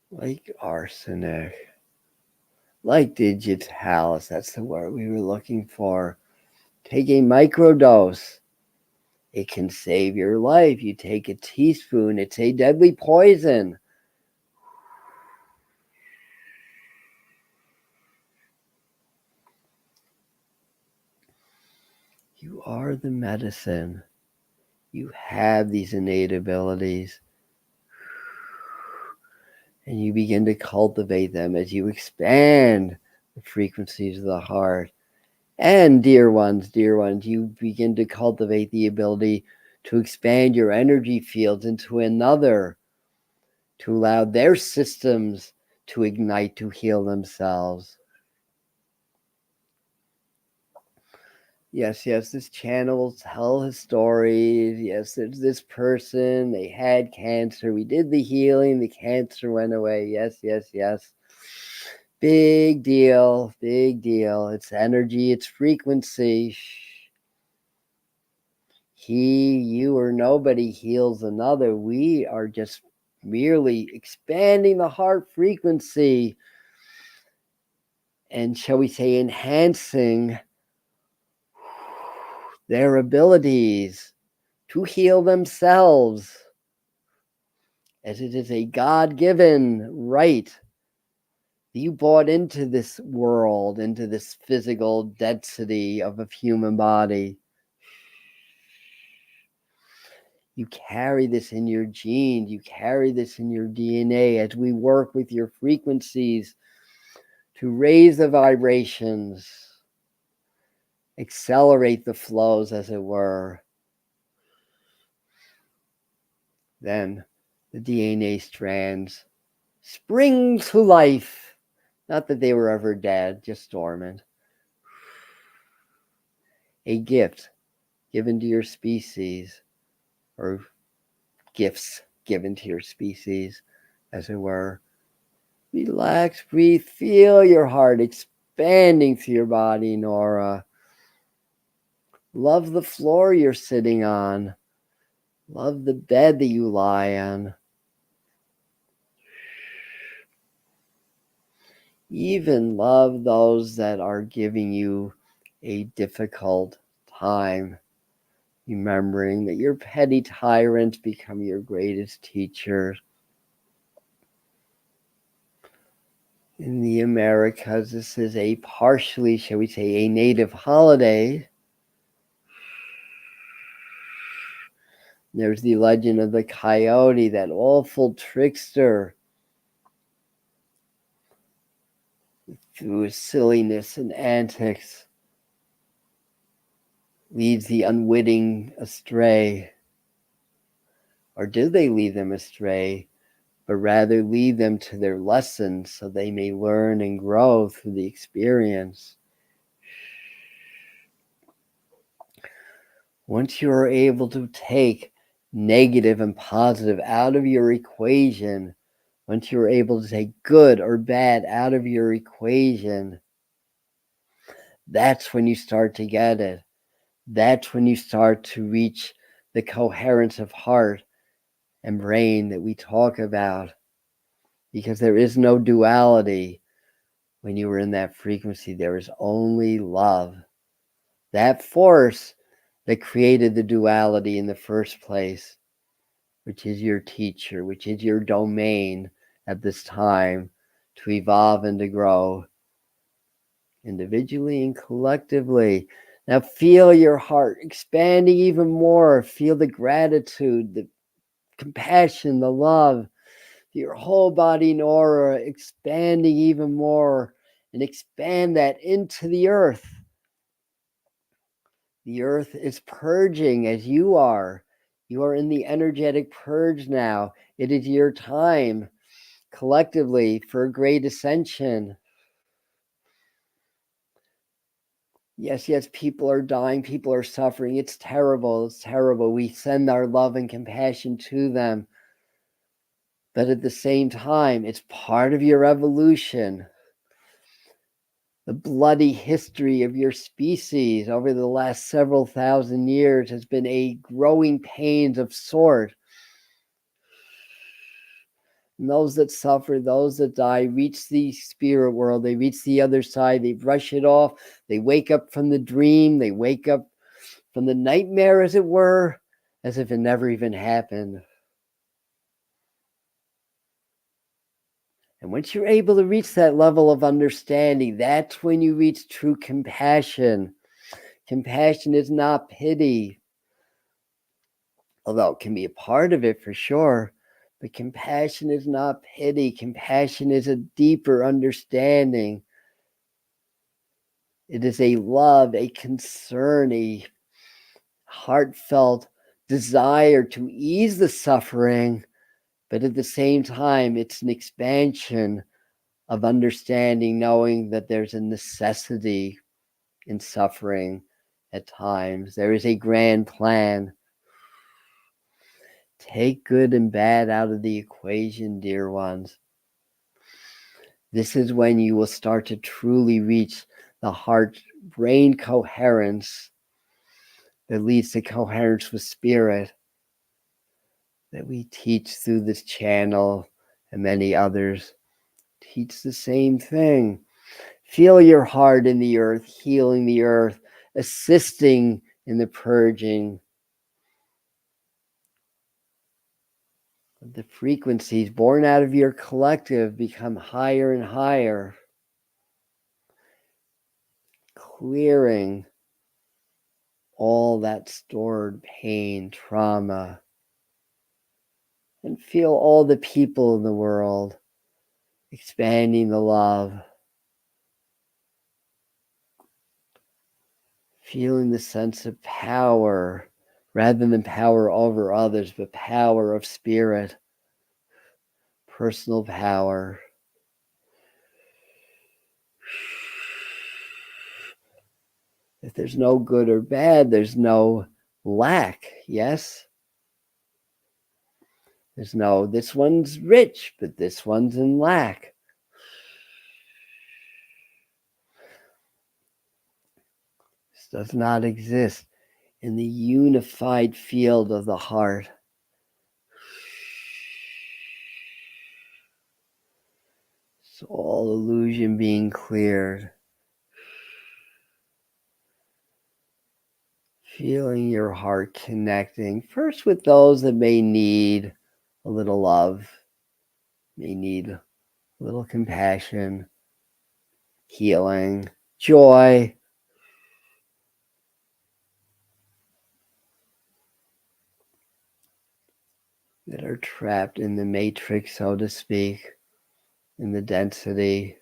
like arsenic, like digitalis, that's the word we were looking for. Take a microdose. It can save your life. You take a teaspoon, it's a deadly poison. You are the medicine. You have these innate abilities. And you begin to cultivate them as you expand the frequencies of the heart. And dear ones, you begin to cultivate the ability to expand your energy fields into another, to allow their systems to ignite, to heal themselves. Yes, this channel will tell his stories. Yes, there's this person, they had cancer. We did the healing, the cancer went away. Yes. Big deal, big deal. It's energy, it's frequency. He, you, or nobody heals another. We are just merely expanding the heart frequency and, shall we say, enhancing their abilities to heal themselves, as it is a God-given right. You bought into this world, into this physical density of a human body. You carry this in your genes. You carry this in your DNA. As we work with your frequencies, to raise the vibrations, accelerate the flows, as it were. Then the DNA strands spring to life. Not that they were ever dead, just dormant. A gift given to your species, or gifts given to your species, as it were. Relax, breathe, feel your heart expanding through your body, Nora. Love the floor you're sitting on. Love the bed that you lie on. Even love those that are giving you a difficult time. Remembering that your petty tyrants become your greatest teachers. In the Americas, this is a partially, shall we say, a native holiday. There's the legend of the coyote, that awful trickster, through his silliness and antics, leads the unwitting astray. Or did they lead them astray, but rather lead them to their lessons so they may learn and grow through the experience? Once you are able to take negative and positive out of your equation, once you're able to take good or bad out of your equation, that's when you start to get it. That's when you start to reach the coherence of heart and brain that we talk about. Because there is no duality when you are in that frequency. There is only love. That force that created the duality in the first place, which is your teacher, which is your domain at this time to evolve and to grow individually and collectively. Now feel your heart expanding even more. Feel the gratitude, the compassion, the love, your whole body and aura expanding even more, and expand that into the earth. The earth is purging as you are. You are in the energetic purge now. It is your time collectively for a great ascension. Yes, people are dying, people are suffering. It's terrible, it's terrible. We send our love and compassion to them. But at the same time, it's part of your evolution. The bloody history of your species over the last several thousand years has been a growing pains of sort. And those that suffer, those that die, reach the spirit world. They reach the other side. They brush it off. They wake up from the dream. They wake up from the nightmare, as it were, as if it never even happened. And once you're able to reach that level of understanding, that's when you reach true compassion. Compassion is not pity, although it can be a part of it for sure. But compassion is not pity. Compassion is a deeper understanding. It is a love, a concern, a heartfelt desire to ease the suffering, but at the same time, it's an expansion of understanding, knowing that there's a necessity in suffering at times. There is a grand plan. Take good and bad out of the equation, dear ones. This is when you will start to truly reach the heart-brain coherence that leads to coherence with spirit, that we teach through this channel, and many others teach the same thing. Feel your heart in the earth, healing the earth, assisting in the purging. The frequencies born out of your collective become higher and higher, clearing all that stored pain, trauma, and feel all the people in the world expanding the love, Feeling the sense of power, rather than power over others, but power of spirit, personal power. If there's no good or bad, there's no lack, yes? There's no, this one's rich, but this one's in lack. This does not exist in the unified field of the heart. It's all illusion being cleared. Feeling your heart connecting, first with those that may need a little love, may need a little compassion, healing, joy. That are trapped in the matrix, so to speak, in the density,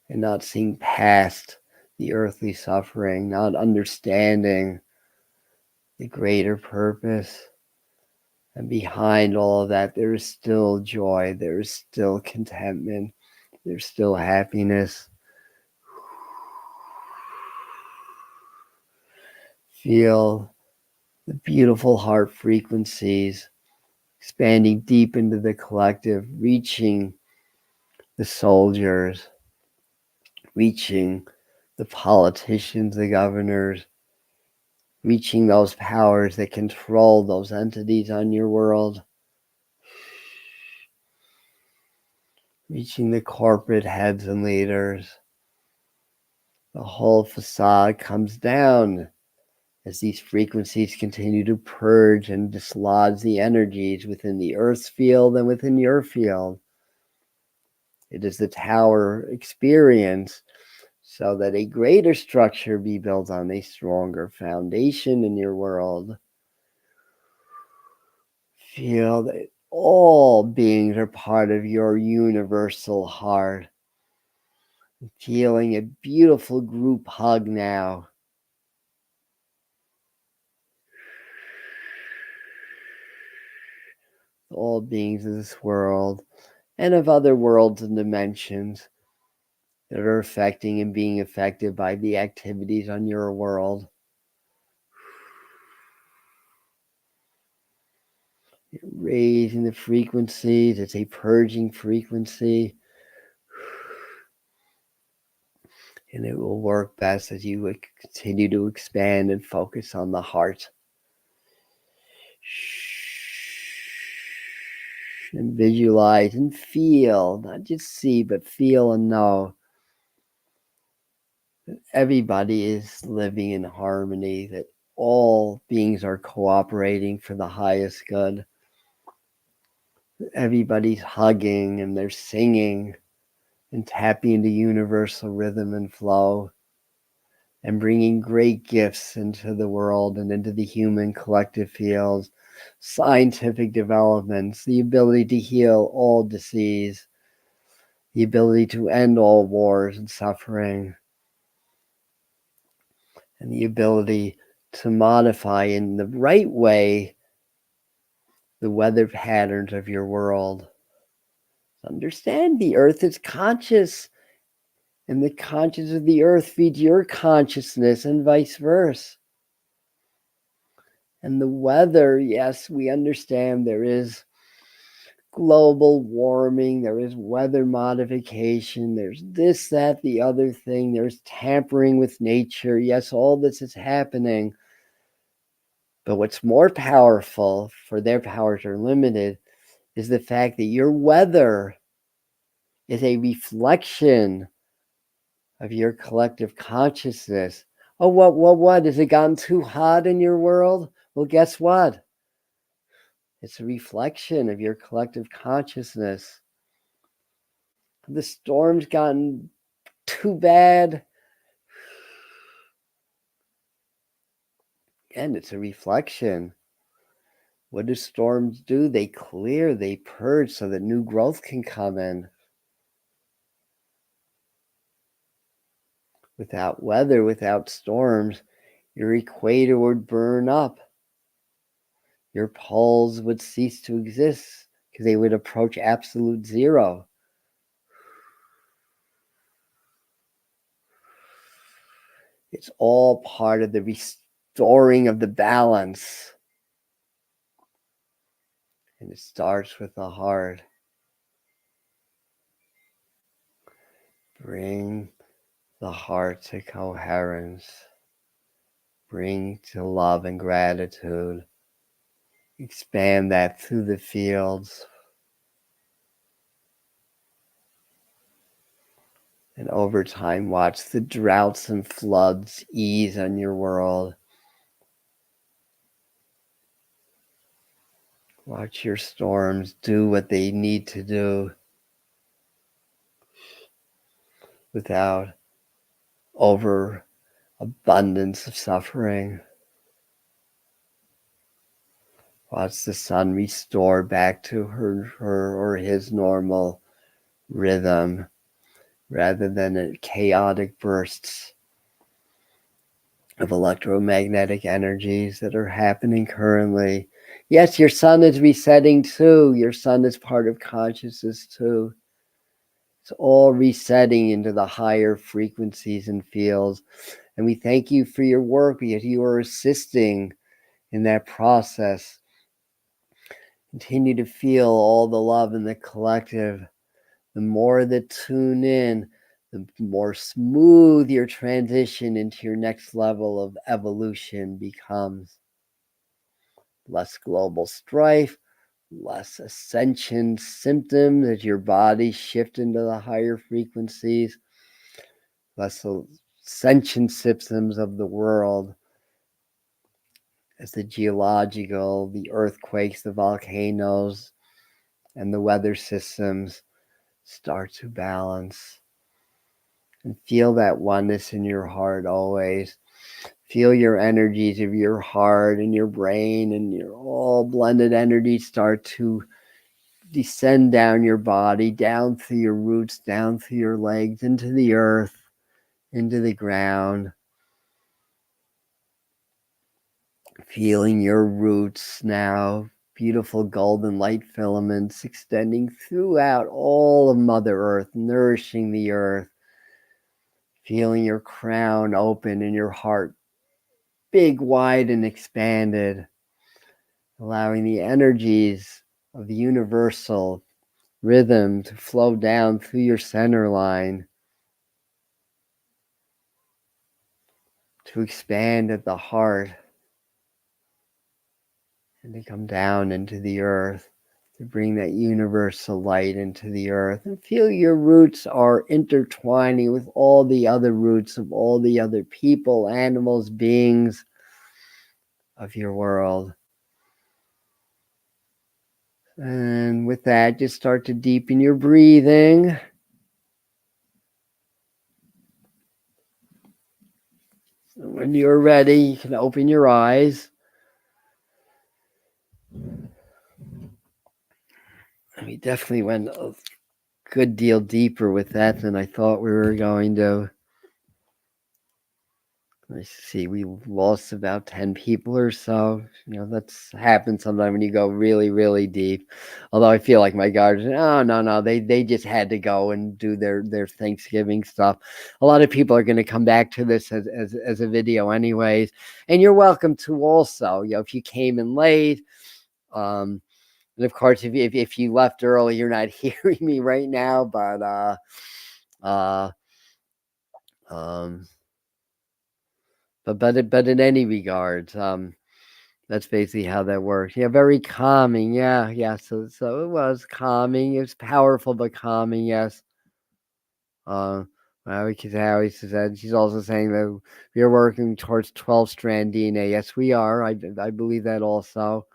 and not seeing past the earthly suffering, not understanding the greater purpose. And behind all of that, there is still joy, there is still contentment, there's still happiness. Feel the beautiful heart frequencies expanding deep into the collective, reaching the soldiers, reaching the politicians, the governors, reaching those powers that control those entities on your world, reaching the corporate heads and leaders. The whole facade comes down as these frequencies continue to purge and dislodge the energies within the Earth's field and within your field. It is the tower experience, so that a greater structure be built on a stronger foundation in your world. Feel that all beings are part of your universal heart. Feeling a beautiful group hug now. All beings of this world and of other worlds and dimensions that are affecting and being affected by the activities on your world. Raising the frequencies, it's a purging frequency. And it will work best as you continue to expand and focus on the heart. And visualize and feel, not just see, but feel and know that everybody is living in harmony, that all beings are cooperating for the highest good. Everybody's hugging and they're singing and tapping into universal rhythm and flow and bringing great gifts into the world and into the human collective fields, scientific developments, the ability to heal all disease, the ability to end all wars and suffering, and the ability to modify in the right way the weather patterns of your world. Understand the earth is conscious, and the consciousness of the earth feeds your consciousness and vice versa. And the weather, yes, we understand there is global warming, there is weather modification, there's this, that, the other thing, there's tampering with nature. Yes, all this is happening. But what's more powerful, for their powers are limited, is the fact that your weather is a reflection of your collective consciousness. Oh, what? Has it gotten too hot in your world? Well, guess what? It's a reflection of your collective consciousness. The storm's gotten too bad. And it's a reflection. What do storms do? They clear, they purge so that new growth can come in. Without weather, without storms, your equator would burn up. Your poles would cease to exist because they would approach absolute zero. It's all part of the restoring of the balance. And it starts with the heart. Bring the heart to coherence. Bring to love and gratitude. Expand that through the fields. And over time, watch the droughts and floods ease on your world. Watch your storms do what they need to do without overabundance of suffering. Watch the sun restore back to her or his normal rhythm rather than chaotic bursts of electromagnetic energies that are happening currently. Yes, your sun is resetting too. Your sun is part of consciousness too. It's all resetting into the higher frequencies and fields. And we thank you for your work because you are assisting in that process. Continue to feel all the love in the collective. The more that tune in, the more smooth your transition into your next level of evolution becomes. Less global strife, less ascension symptoms as your body shift into the higher frequencies, less ascension systems of the world as the geological, the earthquakes, the volcanoes, and the weather systems start to balance. And feel that oneness in your heart always. Feel your energies of your heart and your brain and your all blended energies start to descend down your body, down through your roots, down through your legs, into the earth, into the ground. Feeling your roots now, beautiful golden light filaments extending throughout all of Mother Earth, nourishing the earth. Feeling your crown open and your heart big, wide, and expanded. Allowing the energies of the universal rhythm to flow down through your center line. To expand at the heart. And to come down into the earth. To bring that universal light into the earth. And feel your roots are intertwining with all the other roots of all the other people, animals, beings of your world. And with that, just start to deepen your breathing. When you're ready, you can open your eyes. We definitely went a good deal deeper with that than I thought we were going to. Let's see, we lost about 10 people or so. That's happened sometimes when you go really, really deep. Although I feel like my guards, no, they just had to go and do their Thanksgiving stuff. A lot of people are going to come back to this as a video anyways. And you're welcome to also, if you came in late. And of course, if you left early, you're not hearing me right now, but But in any regards, that's basically how that works. Yeah, very calming. Yeah. So it was calming. It was powerful, but calming. Yes. Well, because Howie said she's also saying that we are working towards 12-strand DNA. Yes, we are. I believe that also.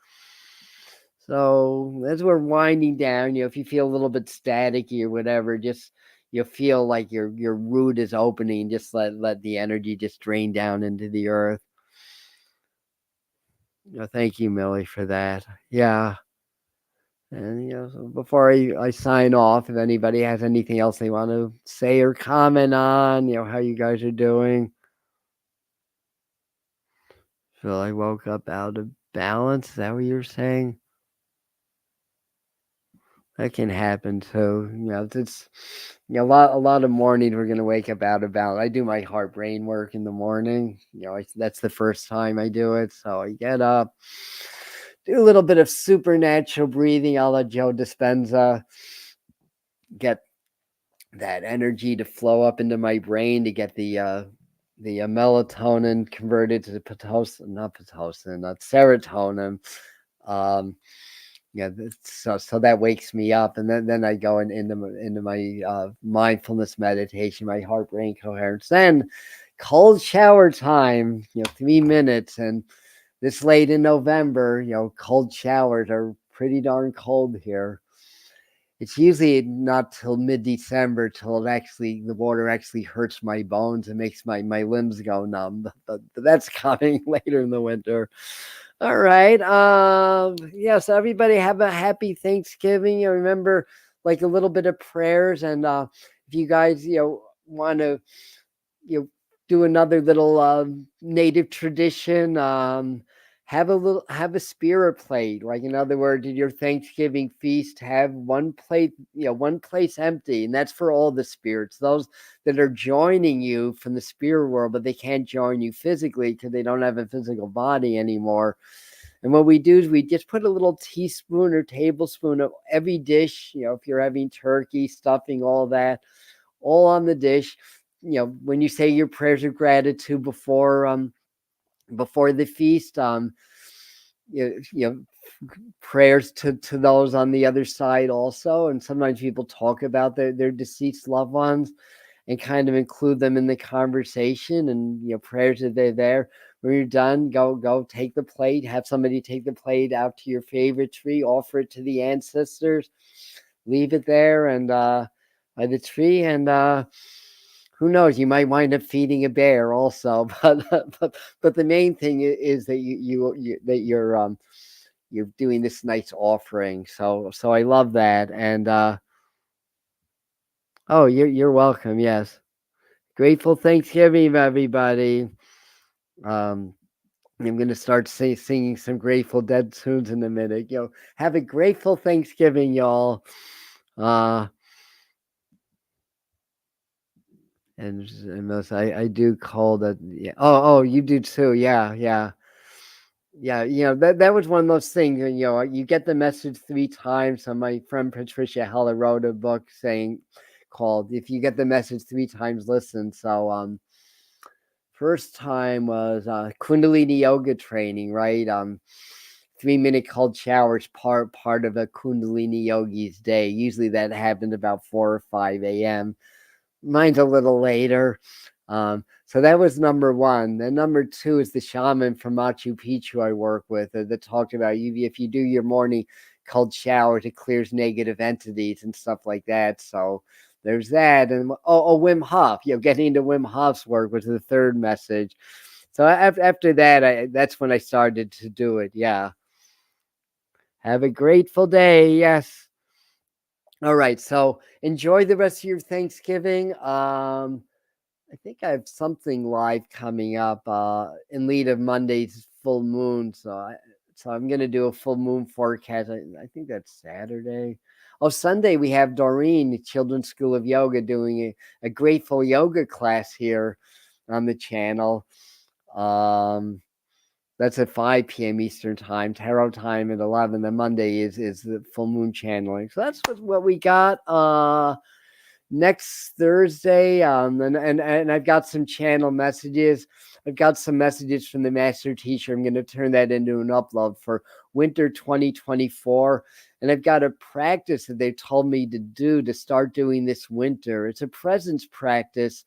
So as we're winding down, if you feel a little bit staticky or whatever, just you feel like your root is opening. Just let the energy just drain down into the earth. Thank you, Millie, for that. Yeah. And so before I sign off, if anybody has anything else they want to say or comment on, how you guys are doing. So I woke up out of balance. Is that what you're saying? That can happen too. It's a lot of mornings we're gonna wake up out of balance. I do my heart brain work in the morning. That's the first time I do it. So I get up, do a little bit of supernatural breathing, a la Joe Dispenza, get that energy to flow up into my brain to get the melatonin converted to serotonin. Um, so that wakes me up, and then I go into my mindfulness meditation, my heart-brain coherence. Then cold shower time, 3 minutes, and this late in November, cold showers are pretty darn cold here. It's usually not till mid-December till the water actually hurts my bones and makes my limbs go numb. But that's coming later in the winter. All right. Yes, everybody have a happy Thanksgiving. Remember, like, a little bit of prayers, and if you guys want to do another little native tradition, have a spirit plate. Like, in other words, in your Thanksgiving feast, have one plate, one place empty, and that's for all the spirits, those that are joining you from the spirit world, but they can't join you physically because they don't have a physical body anymore. And what we do is we just put a little teaspoon or tablespoon of every dish, if you're having turkey, stuffing, all that, all on the dish. When you say your prayers of gratitude before the feast, prayers to those on the other side also. And sometimes people talk about their deceased loved ones and kind of include them in the conversation, and prayers that they're there. When you're done, go take the plate, have somebody take the plate out to your favorite tree, offer it to the ancestors, leave it there and by the tree, and who knows, you might wind up feeding a bear also. But the main thing is that you're doing this nice offering. So I love that. And oh, you're welcome. Yes. Grateful Thanksgiving, everybody. I'm going to start singing some Grateful Dead tunes in a minute. Have a grateful Thanksgiving, y'all. And those, I do call that. Yeah. Oh, you do too. Yeah. That was one of those things. You get the message 3 times. So my friend Patricia Heller wrote a book called "If You Get the Message 3 Times, Listen." So first time was Kundalini yoga training, right? 3-minute cold showers, part of a Kundalini yogi's day. Usually that happened about 4 or 5 a.m. Mine's a little later. So that was number 1. Then number 2 is the shaman from Machu Picchu I work with that talked about if you do your morning cold showers, it clears negative entities and stuff like that. So there's that. And Wim Hof, getting into Wim Hof's work was the third message. So after that, that's when I started to do it. Yeah. Have a grateful day. Yes. All right. So enjoy the rest of your Thanksgiving. I think I have something live coming up in lead of Monday's full moon. So I'm going to do a full moon forecast. I think that's Saturday. Oh, Sunday we have Doreen, the Children's School of Yoga, doing a grateful yoga class here on the channel. That's at 5 p.m. Eastern time. Tarot time at 11. Then Monday is the full moon channeling. So that's what we got. Next Thursday, and I've got some channel messages. I've got some messages from the master teacher. I'm going to turn that into an upload for winter 2024. And I've got a practice that they told me to do to start doing this winter. It's a presence practice,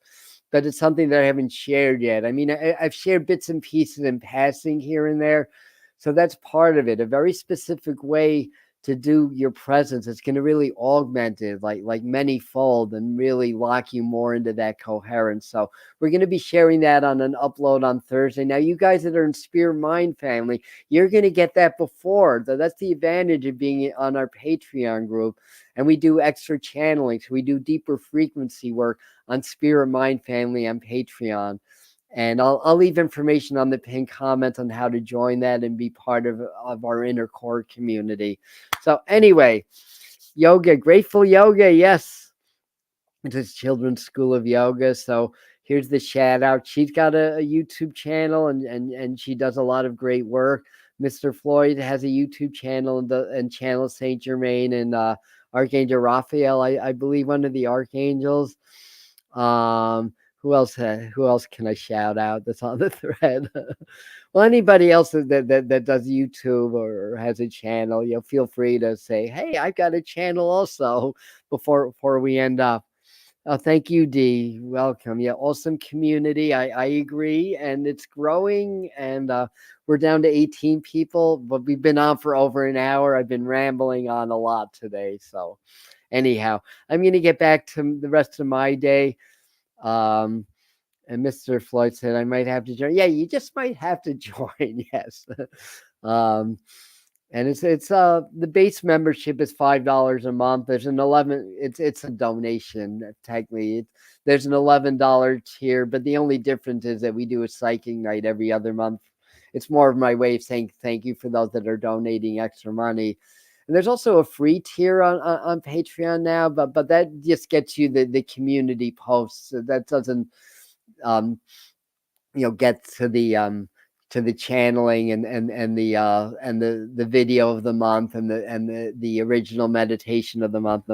but it's something that I haven't shared yet. I mean, I've shared bits and pieces in passing here and there. So that's part of it, a very specific way to do your presence. It's going to really augment it like many-fold and really lock you more into that coherence. So we're going to be sharing that on an upload on Thursday. Now, you guys that are in Spirit Mind family, you're going to get that before. That's the advantage of being on our Patreon group. And we do extra channeling. So we do deeper frequency work on Spirit Mind family on Patreon. And I'll leave information on the pinned comment on how to join that and be part of our inner core community. So anyway, yoga, grateful yoga, yes. It's a children's school of yoga. So here's the shout out. She's got a YouTube channel and she does a lot of great work. Mr. Floyd has a YouTube channel and channel Saint Germain and Archangel Raphael, I believe one of the archangels. Who else can I shout out that's on the thread? Well, anybody else that does YouTube or has a channel, feel free to say, hey, I've got a channel also before we end up. Oh, thank you, Dee. Welcome. Yeah, awesome community. I agree. And it's growing. And we're down to 18 people, but we've been on for over an hour. I've been rambling on a lot today. So anyhow, I'm going to get back to the rest of my day. And Mr. Floyd said, I might have to join. Yeah, you just might have to join. Yes. And it's the base membership is $5 a month. There's an 11. It's a donation technically. There's an $11 tier, but the only difference is that we do a psychic night every other month. It's more of my way of saying thank you for those that are donating extra money. And there's also a free tier on Patreon now, but that just gets you the community posts. That doesn't get to the channeling and the video of the month and the original meditation of the month.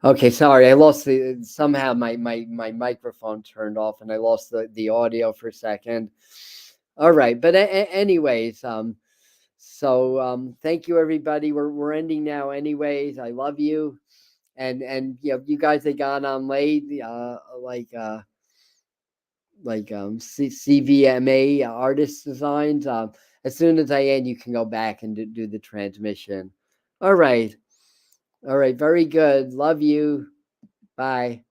Okay, sorry, I lost somehow my microphone turned off and I lost the audio for a second. All right, but anyways, so thank you everybody. We're ending now anyways. I love you. And you guys that got on late, CVMA artist designs. As soon as I end, you can go back and do the transmission. All right. Very good. Love you. Bye.